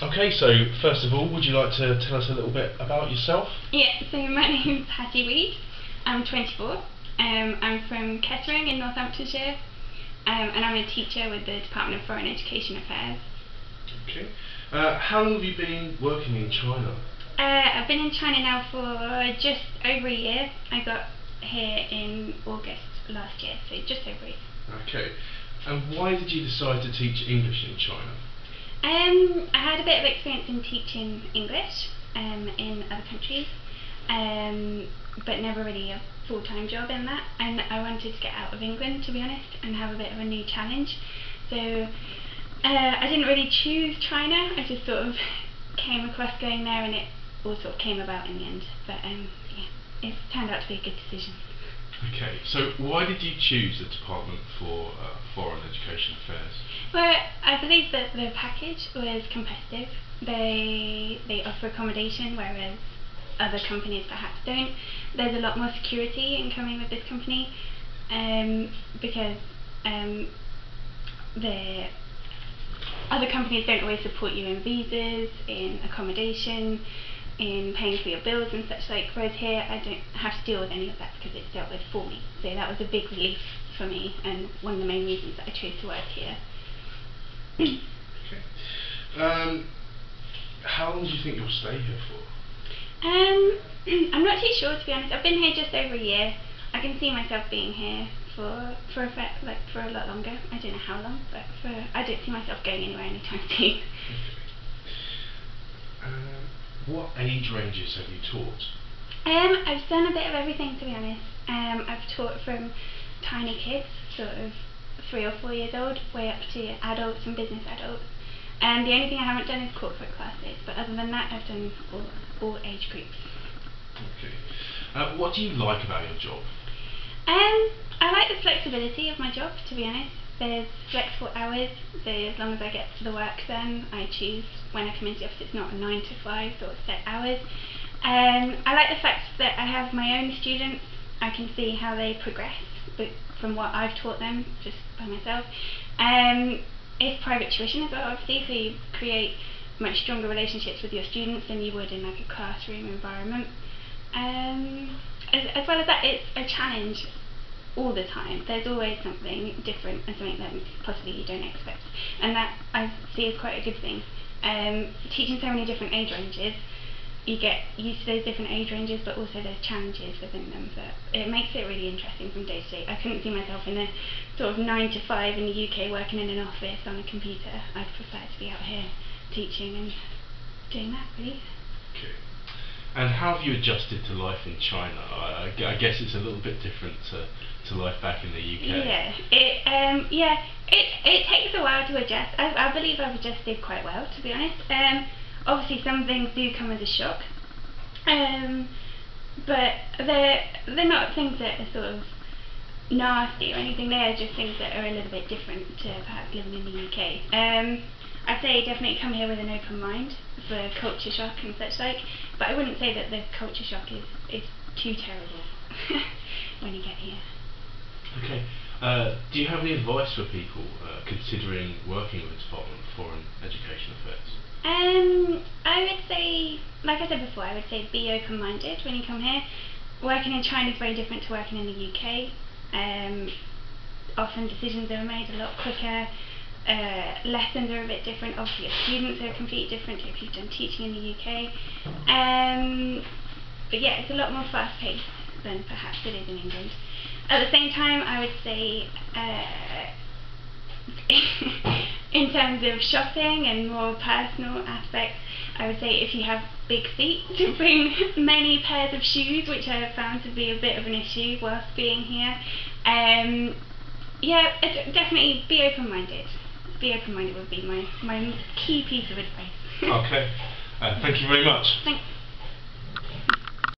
Okay, so first of all, would you like to tell us a little bit about yourself? Yeah, so my name's Hattie Reed. I'm 24. I'm from Kettering in Northamptonshire, and I'm a teacher with the Department of Foreign Education Affairs. Okay. How long have you been working in China? I've been in China now for just over a year. I got here in August last year, so just over a year. Okay. And why did you decide to teach English in China? I had a bit of experience in teaching English in other countries, but never really a full-time job in that, and I wanted to get out of England, to be honest, and have a bit of a new challenge. So I didn't really choose China, I just sort of came across going there, and it all sort of came about in the end. But yeah, it's turned out to be a good decision. Okay, so why did you choose the Department for Foreign Education Affairs? Well, I believe that the package was competitive. They offer accommodation, whereas other companies perhaps don't. There's a lot more security in coming with this company, because the other companies don't always support you in visas, in accommodation, in paying for your bills and such like, whereas here I don't have to deal with any of that because it's dealt with for me. So that was a big relief for me, and one of the main reasons that I chose to work here. Okay. How long do you think you'll stay here for? I'm not too sure, to be honest. I've been here just over a year. I can see myself being here for a lot longer. I don't know how long, but I don't see myself going anywhere anytime soon. What age ranges have you taught? I've done a bit of everything, to be honest. I've taught from tiny kids, sort of 3 or 4 years old, way up to adults and business adults. And the only thing I haven't done is corporate classes, but other than that I've done all age groups. Okay. What do you like about your job? I like the flexibility of my job, to be honest. There's flexible hours, so as long as I get the work done, I choose when I come into the office. It's not a 9 to 5 sort of set hours. I like the fact that I have my own students. I can see how they progress from what I've taught them just by myself. It's private tuition as well, obviously, so you create much stronger relationships with your students than you would in like a classroom environment. As well as that, it's a challenge all the time. There's always something different and something that possibly you don't expect, and that I see as quite a good thing. Teaching so many different age ranges, you get used to those different age ranges, but also there's challenges within them that it makes it really interesting from day to day. I couldn't see myself in a sort of 9 to 5 in the UK working in an office on a computer. I'd prefer to be out here teaching and doing that, really. Okay. And how have you adjusted to life in China? I guess it's a little bit different to life back in the UK. Yeah, it takes a while to adjust. I believe I've adjusted quite well, to be honest. Obviously some things do come as a shock, but they're not things that are sort of nasty or anything. They're just things that are a little bit different to perhaps living in the UK. I'd say definitely come here with an open mind for culture shock and such like, but I wouldn't say that the culture shock is too terrible when you get here. Okay. Do you have any advice for people considering working with the Department of Foreign Education Affairs? I would say, like I said before, I would say be open-minded when you come here. Working in China is very different to working in the UK. Often decisions are made a lot quicker. Lessons are a bit different. Obviously your students are completely different to if you've done teaching in the UK. But yeah, it's a lot more fast-paced than perhaps it is in England. At the same time, I would say in terms of shopping and more personal aspects, I would say if you have big feet, to bring many pairs of shoes, which I have found to be a bit of an issue whilst being here. Yeah, definitely be open-minded. Be open-minded would be my key piece of advice. Okay. Thank you very much. Thanks.